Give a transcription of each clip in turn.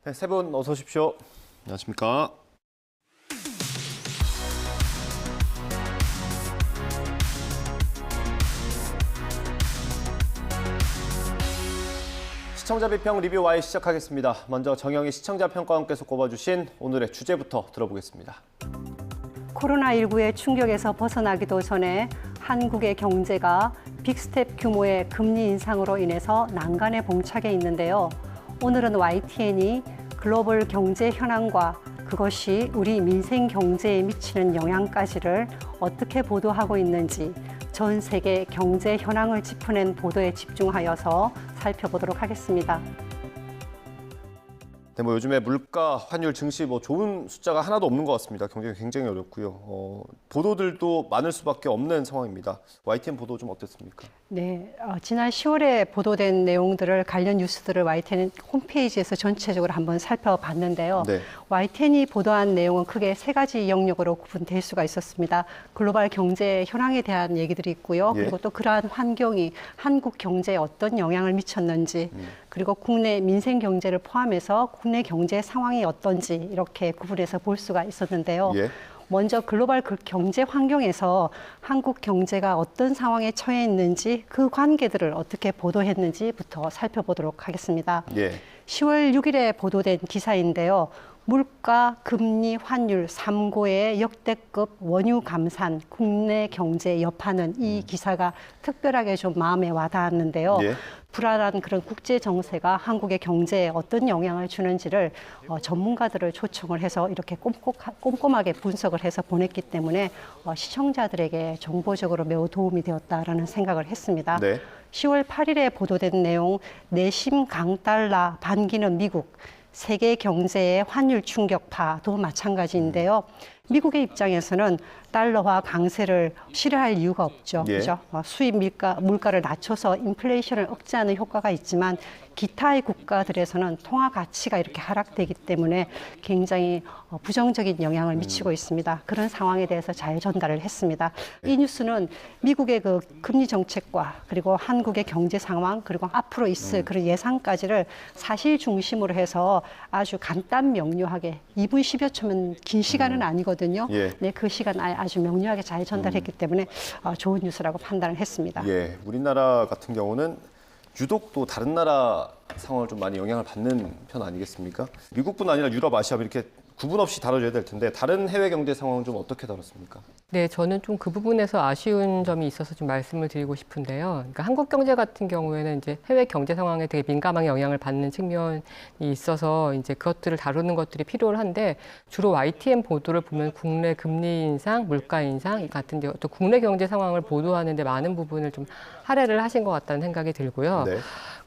네, 세 분 어서 오십시오. 안녕하십니까. 시청자 비평 리뷰 Y 시작하겠습니다. 먼저 정영희 시청자 평가원께서 꼽아주신 오늘의 주제부터 들어보겠습니다. 코로나19의 충격에서 벗어나기도 전에 한국의 경제가 빅스텝 규모의 금리 인상으로 인해서 난간에 봉착해 있는데요. 오늘은 YTN이 글로벌 경제 현황과 그것이 우리 민생 경제에 미치는 영향까지를 어떻게 보도하고 있는지 전 세계 경제 현황을 짚어낸 보도에 집중하여서 살펴보도록 하겠습니다. 네, 요즘에 물가, 환율, 증시 좋은 숫자가 하나도 없는 것 같습니다. 경쟁이 굉장히 어렵고요. 보도들도 많을 수밖에 없는 상황입니다. YTN 보도 좀 어땠습니까? 네, 지난 10월에 보도된 내용들을 관련 뉴스들을 YTN 홈페이지에서 전체적으로 한번 살펴봤는데요. 네. YTN이 보도한 내용은 크게 세 가지 영역으로 구분될 수가 있었습니다. 글로벌 경제 현황에 대한 얘기들이 있고요. 예. 그리고 또 그러한 환경이 한국 경제에 어떤 영향을 미쳤는지, 그리고 국내 민생 경제를 포함해서 국내 경제 상황이 어떤지 이렇게 구분해서 볼 수가 있었는데요. 예. 먼저 글로벌 경제 환경에서 한국 경제가 어떤 상황에 처해 있는지 그 관계들을 어떻게 보도했는지부터 살펴보도록 하겠습니다. 예. 10월 6일에 보도된 기사인데요. 물가, 금리, 환율 3고의 역대급 원유 감산, 국내 경제 여파는 이 기사가 특별하게 좀 마음에 와닿았는데요. 예. 불안한 그런 국제 정세가 한국의 경제에 어떤 영향을 주는지를 전문가들을 초청을 해서 이렇게 꼼꼼하게 분석을 해서 보냈기 때문에 시청자들에게 정보적으로 매우 도움이 되었다라는 생각을 했습니다. 네. 10월 8일에 보도된 내용, 내심 강달러, 반기는 미국, 세계 경제의 환율 충격파도 마찬가지인데요. 미국의 입장에서는 달러화 강세를 싫어할 이유가 없죠. 예. 그죠? 수입 물가를 낮춰서 인플레이션을 억제하는 효과가 있지만 기타의 국가들에서는 통화 가치가 이렇게 하락되기 때문에 굉장히 부정적인 영향을 미치고 있습니다. 그런 상황에 대해서 잘 전달을 했습니다. 이 뉴스는 미국의 그 금리 정책과 그리고 한국의 경제 상황 그리고 앞으로 있을 그런 예상까지를 사실 중심으로 해서 아주 간단 명료하게 2분 10여 초면 긴 시간은 아니거든요. 예. 네, 그 시간 아주 명료하게 잘 전달했기 때문에 좋은 뉴스라고 판단을 했습니다. 예. 우리나라 같은 경우는 유독 또 다른 나라 상황을 좀 많이 영향을 받는 편 아니겠습니까? 미국뿐 아니라 유럽, 아시아 이렇게 구분 없이 다뤄줘야 될 텐데 다른 해외 경제 상황은 좀 어떻게 다뤘습니까? 네, 저는 좀 그 부분에서 아쉬운 점이 있어서 좀 말씀을 드리고 싶은데요. 그러니까 한국 경제 같은 경우에는 이제 해외 경제 상황에 되게 민감하게 영향을 받는 측면이 있어서 이제 그것들을 다루는 것들이 필요한데 주로 YTN 보도를 보면 국내 금리 인상, 물가 인상 같은 데 또 국내 경제 상황을 보도하는데 많은 부분을 좀 할애를 하신 것 같다는 생각이 들고요. 네.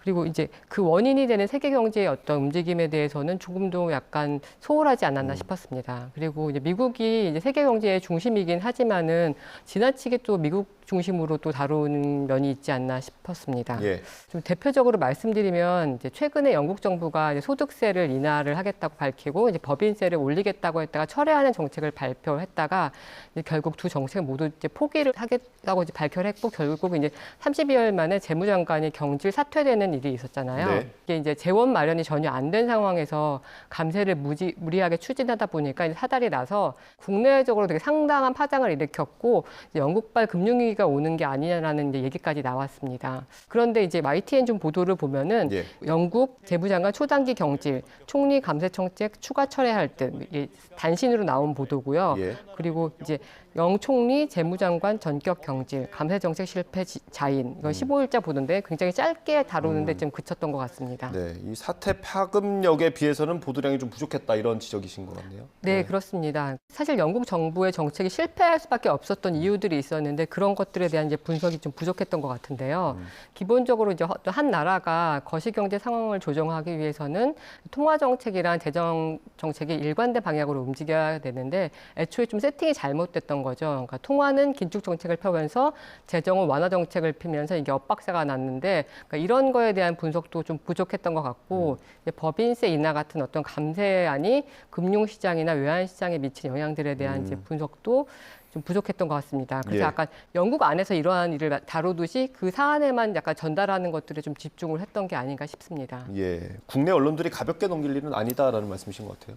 그리고 이제 그 원인이 되는 세계 경제의 어떤 움직임에 대해서는 조금도 약간 소홀하지 않았나 싶었습니다. 그리고 이제 미국이 이제 세계 경제의 중심이긴 하지만은 지나치게 또 미국 중심으로 또 다루는 면이 있지 않나 싶었습니다. 예. 좀 대표적으로 말씀드리면 이제 최근에 영국 정부가 이제 소득세를 인하를 하겠다고 밝히고 이제 법인세를 올리겠다고 했다가 철회하는 정책을 발표했다가 이제 결국 두 정책을 모두 이제 포기를 하겠다고 이제 발표를 했고 결국 이제 30여일 만에 재무장관이 경질 사퇴되는 일이 있었잖아요. 네. 이게 이제 재원 마련이 전혀 안 된 상황에서 감세를 무리하게 추진하다 보니까 이제 사달이 나서 국내적으로 되게 상당한 파장을 일으켰고 이제 영국발 금융위기가 오는 게 아니냐라는 이제 얘기까지 나왔습니다. 그런데 이제 YTN 좀 보도를 보면은 예. 영국 재무장관 초단기 경질, 총리 감세 정책 추가 철회할 듯 이게 단신으로 나온 보도고요. 예. 그리고 이제 영 총리 재무장관 전격 경질, 감세 정책 실패 자인 이건 15일자 보도인데 굉장히 짧게 다루는데 좀 그쳤던 것 같습니다. 네. 이 사태 파급력에 비해서는 보도량이 좀 부족했다 이런 지적이신 것 같네요. 네, 그렇습니다. 사실 영국 정부의 정책이 실패할 수밖에 없었던 이유들이 있었는데 그런 것들에 대한 이제 분석이 좀 부족했던 것 같은데요. 기본적으로 이제 한 나라가 거시경제 상황을 조정하기 위해서는 통화 정책이랑 재정 정책이 일관된 방향으로 움직여야 되는데 애초에 좀 세팅이 잘못됐던 거죠. 그러니까 통화는 긴축 정책을 펴면서 재정은 완화 정책을 피면서 이게 엇박자가 났는데 그러니까 이런 거에 대한 분석도 좀 부족했던 것 같고 이제 법인세 인하 같은 어떤 감세안이 금융시장이나 외환시장에 미친 영향들에 대한 이제 분석도 좀 부족했던 것 같습니다. 그래서 예. 약간 영국 안에서 이러한 일을 다루듯이 그 사안에만 약간 전달하는 것들에 좀 집중을 했던 게 아닌가 싶습니다. 예, 국내 언론들이 가볍게 넘길 일은 아니다라는 말씀이신 것 같아요.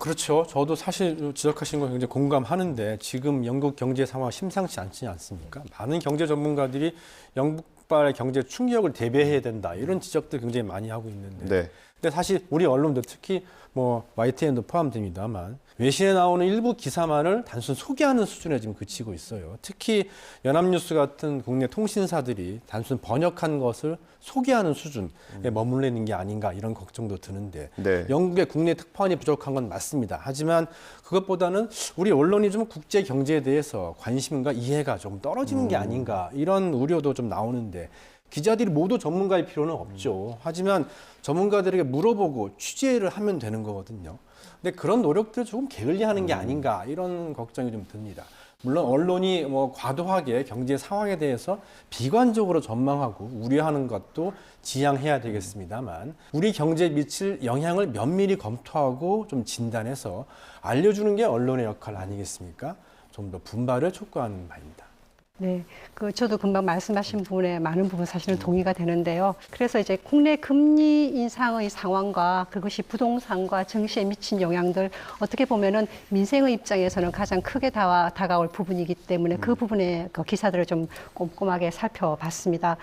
그렇죠. 저도 사실 지적하신 거 굉장히 공감하는데 지금 영국 경제 상황 심상치 않지 않습니까? 많은 경제 전문가들이 영국발 경제 충격을 대비해야 된다 이런 지적들 굉장히 많이 하고 있는데 네. 근데 사실 우리 언론도 특히 뭐 YTN도 포함됩니다만 외신에 나오는 일부 기사만을 단순 소개하는 수준에 지금 그치고 있어요. 특히 연합뉴스 같은 국내 통신사들이 단순 번역한 것을 소개하는 수준에 머물러 있는 게 아닌가 이런 걱정도 드는데 네. 영국의 국내 특파원이 부족한 건 맞습니다. 하지만 그것보다는 우리 언론이 좀 국제 경제에 대해서 관심과 이해가 좀 떨어지는 게 아닌가 이런 우려도 좀 나오는데 기자들이 모두 전문가일 필요는 없죠. 하지만 전문가들에게 물어보고 취재를 하면 되는 거거든요. 근데 그런 노력들을 조금 게을리하는 게 아닌가 이런 걱정이 좀 듭니다. 물론 언론이 뭐 과도하게 경제 상황에 대해서 비관적으로 전망하고 우려하는 것도 지양해야 되겠습니다만 우리 경제에 미칠 영향을 면밀히 검토하고 좀 진단해서 알려주는 게 언론의 역할 아니겠습니까? 좀 더 분발을 촉구하는 바입니다. 네, 저도 금방 말씀하신 부분에 많은 부분 사실은 동의가 되는데요. 그래서 이제 국내 금리 인상의 상황과 그것이 부동산과 증시에 미친 영향들 어떻게 보면은 민생의 입장에서는 가장 크게 다가올 부분이기 때문에 그 부분의 그 기사들을 좀 꼼꼼하게 살펴봤습니다.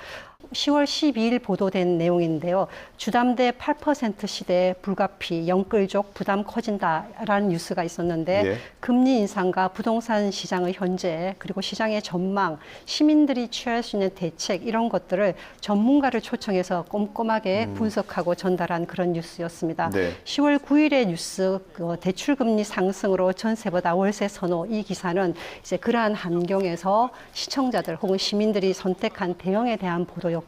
10월 12일 보도된 내용인데요. 주담대 8% 시대 불가피, 영끌족 부담 커진다라는 뉴스가 있었는데 예. 금리 인상과 부동산 시장의 현재 그리고 시장의 전망, 시민들이 취할 수 있는 대책 이런 것들을 전문가를 초청해서 꼼꼼하게 분석하고 전달한 그런 뉴스였습니다. 네. 10월 9일의 뉴스 대출금리 상승으로 전세보다 월세 선호 이 기사는 이제 그러한 환경에서 시청자들 혹은 시민들이 선택한 대응에 대한 보도였고요.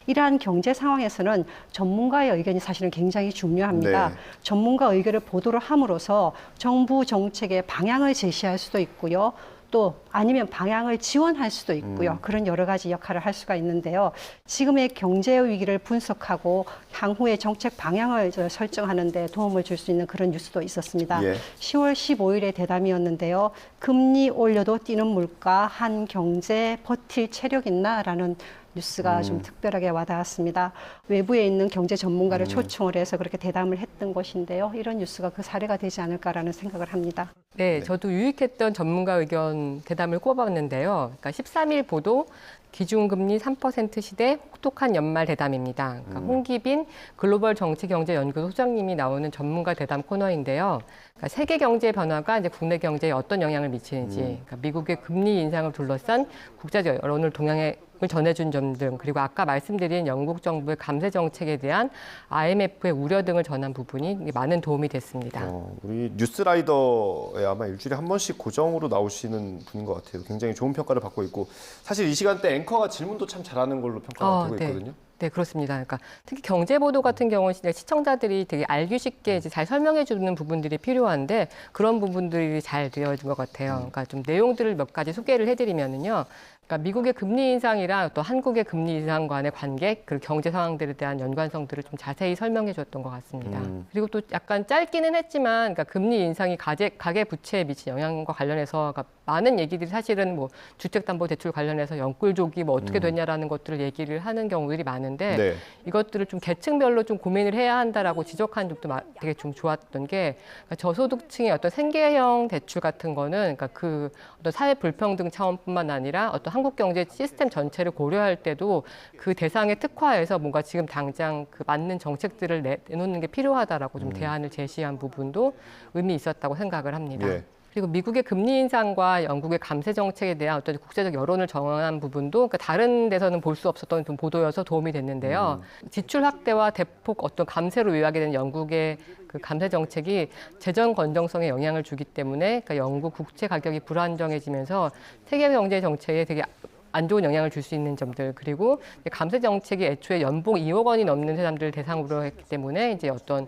이러한 경제 상황에서는 전문가의 의견이 사실은 굉장히 중요합니다. 네. 전문가 의견을 보도를 함으로써 정부 정책의 방향을 제시할 수도 있고요. 또 아니면 방향을 지원할 수도 있고요. 그런 여러 가지 역할을 할 수가 있는데요. 지금의 경제 위기를 분석하고 향후의 정책 방향을 설정하는 데 도움을 줄 수 있는 그런 뉴스도 있었습니다. 예. 10월 15일의 대담이었는데요. 금리 올려도 뛰는 물가, 한 경제 버틸 체력 있나라는 뉴스가 좀 특별하게 와닿았습니다. 외부에 있는 경제 전문가를 초청을 해서 그렇게 대담을 했던 것인데요. 이런 뉴스가 그 사례가 되지 않을까라는 생각을 합니다. 네, 저도 유익했던 전문가 의견 대담을 꼽아봤는데요. 그러니까 13일 보도 기준금리 3% 시대 혹독한 연말 대담입니다. 그러니까 홍기빈 글로벌 정치경제연구소 소장님이 나오는 전문가 대담 코너인데요. 그러니까 세계 경제 변화가 이제 국내 경제에 어떤 영향을 미치는지, 그러니까 미국의 금리 인상을 둘러싼 국제적 여론을 동향을 전해준 점 등, 그리고 아까 말씀드린 영국 정부의 감세 정책에 대한 IMF의 우려 등을 전한 부분이 많은 도움이 됐습니다. 우리 뉴스라이더에 아마 일주일에 한 번씩 고정으로 나오시는 분인 것 같아요. 굉장히 좋은 평가를 받고 있고 사실 이 시간대 앵커가 질문도 참 잘하는 걸로 평가가 되고 있거든요. 네, 그렇습니다. 그러니까 특히 경제 보도 같은 경우는 시청자들이 되게 알기 쉽게 이제 잘 설명해 주는 부분들이 필요한데 그런 부분들이 잘 되어진 것 같아요. 그러니까 좀 내용들을 몇 가지 소개를 해드리면은요. 그러니까 미국의 금리 인상이랑 또 한국의 금리 인상 간의 관계, 그 경제 상황들에 대한 연관성들을 좀 자세히 설명해 줬던 것 같습니다. 그리고 또 약간 짧기는 했지만, 그러니까 금리 인상이 가계 부채에 미친 영향과 관련해서 그러니까 많은 얘기들이 사실은 뭐 주택담보대출 관련해서 영끌족이 뭐 어떻게 되냐라는 것들을 얘기를 하는 경우들이 많은데 네. 이것들을 좀 계층별로 좀 고민을 해야 한다라고 지적한 점도 되게 좀 좋았던 게 그러니까 저소득층의 어떤 생계형 대출 같은 거는 그러니까 그 어떤 사회 불평등 차원뿐만 아니라 어떤 한국 경제 시스템 전체를 고려할 때도 그 대상에 특화해서 뭔가 지금 당장 그 맞는 정책들을 내놓는 게 필요하다라고 좀 대안을 제시한 부분도 의미 있었다고 생각을 합니다. 예. 그리고 미국의 금리 인상과 영국의 감세 정책에 대한 어떤 국제적 여론을 정한 부분도 그러니까 다른 데서는 볼 수 없었던 좀 보도여서 도움이 됐는데요. 지출 확대와 대폭 어떤 감세로 요약이 되는 영국의 그 감세 정책이 재정 건전성에 영향을 주기 때문에 그러니까 영국 국채 가격이 불안정해지면서 세계 경제 정책에 되게 안 좋은 영향을 줄 수 있는 점들, 그리고 감세 정책이 애초에 연봉 2억 원이 넘는 사람들을 대상으로 했기 때문에 이제 어떤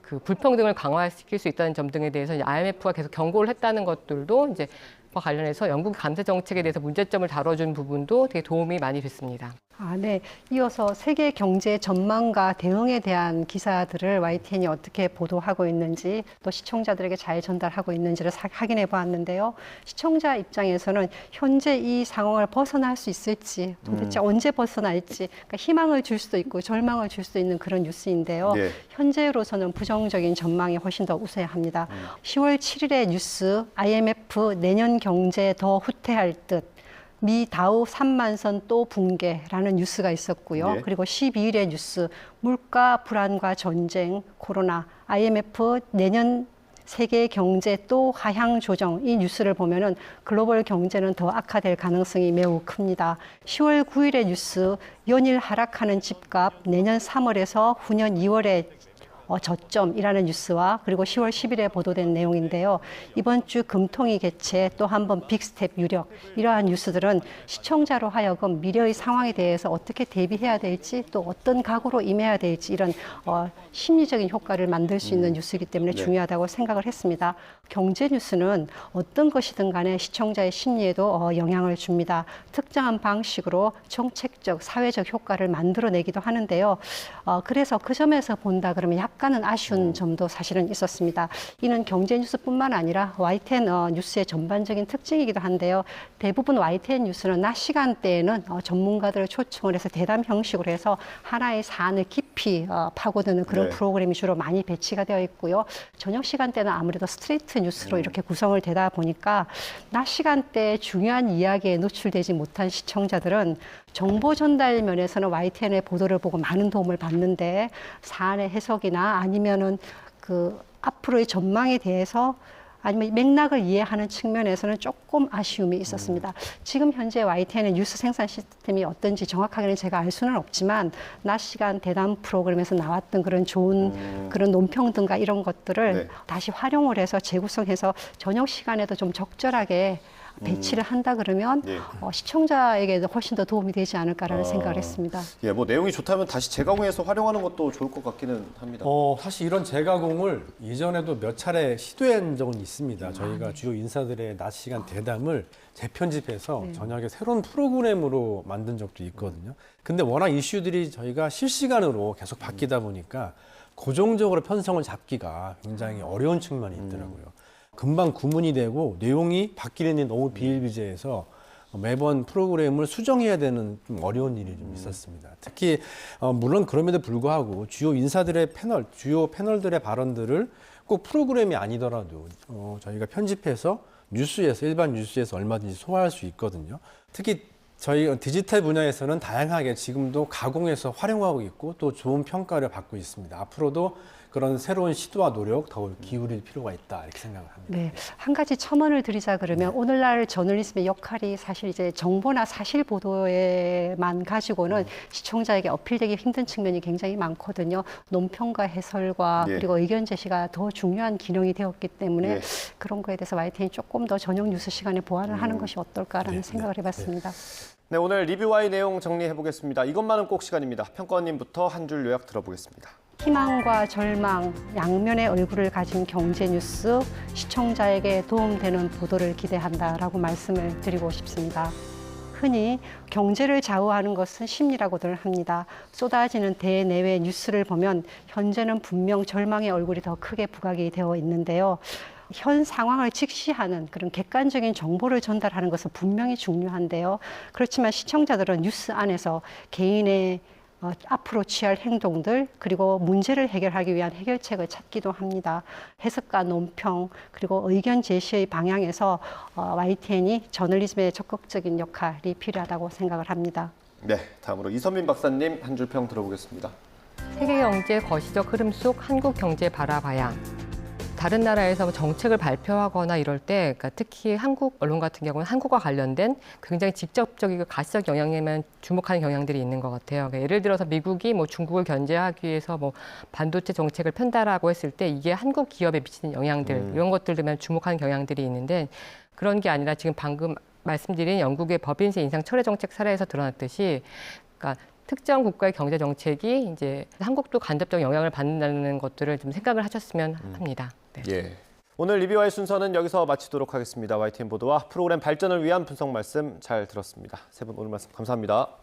그 불평등을 강화시킬 수 있다는 점 등에 대해서 IMF가 계속 경고를 했다는 것들도 이제 관련해서 영국 감세 정책에 대해서 문제점을 다뤄준 부분도 되게 도움이 많이 됐습니다. 네. 이어서 세계 경제 전망과 대응에 대한 기사들을 YTN이 어떻게 보도하고 있는지 또 시청자들에게 잘 전달하고 있는지를 확인해 보았는데요. 시청자 입장에서는 현재 이 상황을 벗어날 수 있을지, 도대체 언제 벗어날지, 그러니까 희망을 줄 수도 있고 절망을 줄 수도 있는 그런 뉴스인데요. 네. 현재로서는 부정적인 전망이 훨씬 더 우세야 합니다. 10월 7일의 뉴스, IMF 내년 경제 더 후퇴할 듯. 미 다우 3만선 또 붕괴라는 뉴스가 있었고요. 네. 그리고 12일의 뉴스, 물가 불안과 전쟁, 코로나, IMF 내년 세계 경제 또 하향 조정, 이 뉴스를 보면은 글로벌 경제는 더 악화될 가능성이 매우 큽니다. 10월 9일의 뉴스, 연일 하락하는 집값 내년 3월에서 후년 2월에 저점이라는 뉴스와 그리고 10월 10일에 보도된 내용인데요. 이번 주 금통위 개최 또 한 번 빅스텝 유력, 이러한 뉴스들은 시청자로 하여금 미래의 상황에 대해서 어떻게 대비해야 될지 또 어떤 각오로 임해야 될지 이런 심리적인 효과를 만들 수 있는 뉴스이기 때문에 중요하다고 생각을 했습니다. 경제 뉴스는 어떤 것이든 간에 시청자의 심리에도 영향을 줍니다. 특정한 방식으로 정책적, 사회적 효과를 만들어내기도 하는데요. 그래서 그 점에서 본다 그러면 약간은 아쉬운 점도 사실은 있었습니다. 이는 경제 뉴스뿐만 아니라 YTN 뉴스의 전반적인 특징이기도 한데요. 대부분 YTN 뉴스는 낮 시간대에는 전문가들을 초청을 해서 대담 형식으로 해서 하나의 사안을 깊이 파고드는 그런 프로그램이 주로 많이 배치가 되어 있고요. 저녁 시간대는 아무래도 스트레이트 뉴스로 이렇게 구성을 되다 보니까 낮 시간대에 중요한 이야기에 노출되지 못한 시청자들은 정보 전달 면에서는 YTN의 보도를 보고 많은 도움을 받는데 사안의 해석이나 아니면은 그 앞으로의 전망에 대해서 아니면 맥락을 이해하는 측면에서는 조금 아쉬움이 있었습니다. 지금 현재 YTN의 뉴스 생산 시스템이 어떤지 정확하게는 제가 알 수는 없지만 낮 시간 대담 프로그램에서 나왔던 그런 좋은 그런 논평등과 이런 것들을 다시 활용을 해서 재구성해서 저녁 시간에도 좀 적절하게 배치를 한다 그러면 시청자에게도 훨씬 더 도움이 되지 않을까라는 생각을 했습니다. 예, 뭐 내용이 좋다면 다시 재가공해서 활용하는 것도 좋을 것 같기는 합니다. 사실 이런 재가공을 이전에도 몇 차례 시도한 적은 있습니다. 저희가 주요 인사들의 낮 시간 대담을 재편집해서 저녁에 새로운 프로그램으로 만든 적도 있거든요. 근데 워낙 이슈들이 저희가 실시간으로 계속 바뀌다 보니까 고정적으로 편성을 잡기가 굉장히 어려운 측면이 있더라고요. 금방 구문이 되고 내용이 바뀌는 일이 너무 비일비재해서 매번 프로그램을 수정해야 되는 좀 어려운 일이 좀 있었습니다. 특히 물론 그럼에도 불구하고 주요 인사들의 패널, 주요 패널들의 발언들을 꼭 프로그램이 아니더라도 저희가 편집해서 뉴스에서 일반 뉴스에서 얼마든지 소화할 수 있거든요. 특히 저희 디지털 분야에서는 다양하게 지금도 가공해서 활용하고 있고 또 좋은 평가를 받고 있습니다. 앞으로도 그런 새로운 시도와 노력 더 기울일 필요가 있다 이렇게 생각을 합니다. 네, 한 가지 첨언을 드리자 그러면 오늘날 저널리즘의 역할이 사실 이제 정보나 사실 보도에만 가지고는 시청자에게 어필되기 힘든 측면이 굉장히 많거든요. 논평과 해설과 그리고 의견 제시가 더 중요한 기능이 되었기 때문에 그런 거에 대해서 YTN이 조금 더 저녁 뉴스 시간에 보완을 하는 것이 어떨까라는 생각을 해봤습니다. 네, 오늘 리뷰와의 내용 정리해 보겠습니다. 이것만은 꼭 시간입니다. 평가원님부터 한 줄 요약 들어보겠습니다. 희망과 절망, 양면의 얼굴을 가진 경제 뉴스, 시청자에게 도움되는 보도를 기대한다라고 말씀을 드리고 싶습니다. 흔히 경제를 좌우하는 것은 심리라고들 합니다. 쏟아지는 대내외 뉴스를 보면 현재는 분명 절망의 얼굴이 더 크게 부각이 되어 있는데요. 현 상황을 직시하는 그런 객관적인 정보를 전달하는 것은 분명히 중요한데요. 그렇지만 시청자들은 뉴스 안에서 개인의 앞으로 취할 행동들 그리고 문제를 해결하기 위한 해결책을 찾기도 합니다. 해석과 논평 그리고 의견 제시의 방향에서 YTN이 저널리즘의 적극적인 역할이 필요하다고 생각을 합니다. 네, 다음으로 이선민 박사님 한 줄 평 들어보겠습니다. 세계 경제 거시적 흐름 속 한국 경제 바라봐야. 다른 나라에서 정책을 발표하거나 이럴 때, 그러니까 특히 한국 언론 같은 경우는 한국과 관련된 굉장히 직접적이고 가시적 영향에만 주목하는 경향들이 있는 것 같아요. 그러니까 예를 들어서 미국이 뭐 중국을 견제하기 위해서 뭐 반도체 정책을 편다라고 했을 때 이게 한국 기업에 미치는 영향들 이런 것들만 주목하는 경향들이 있는데 그런 게 아니라 지금 방금 말씀드린 영국의 법인세 인상 철회 정책 사례에서 드러났듯이, 그러니까 특정 국가의 경제 정책이 이제 한국도 간접적 영향을 받는다는 것들을 좀 생각을 하셨으면 합니다. 네. 예. 오늘 리뷰와의 순서는 여기서 마치도록 하겠습니다. YTN 보도와 프로그램 발전을 위한 분석 말씀 잘 들었습니다. 세 분 오늘 말씀 감사합니다.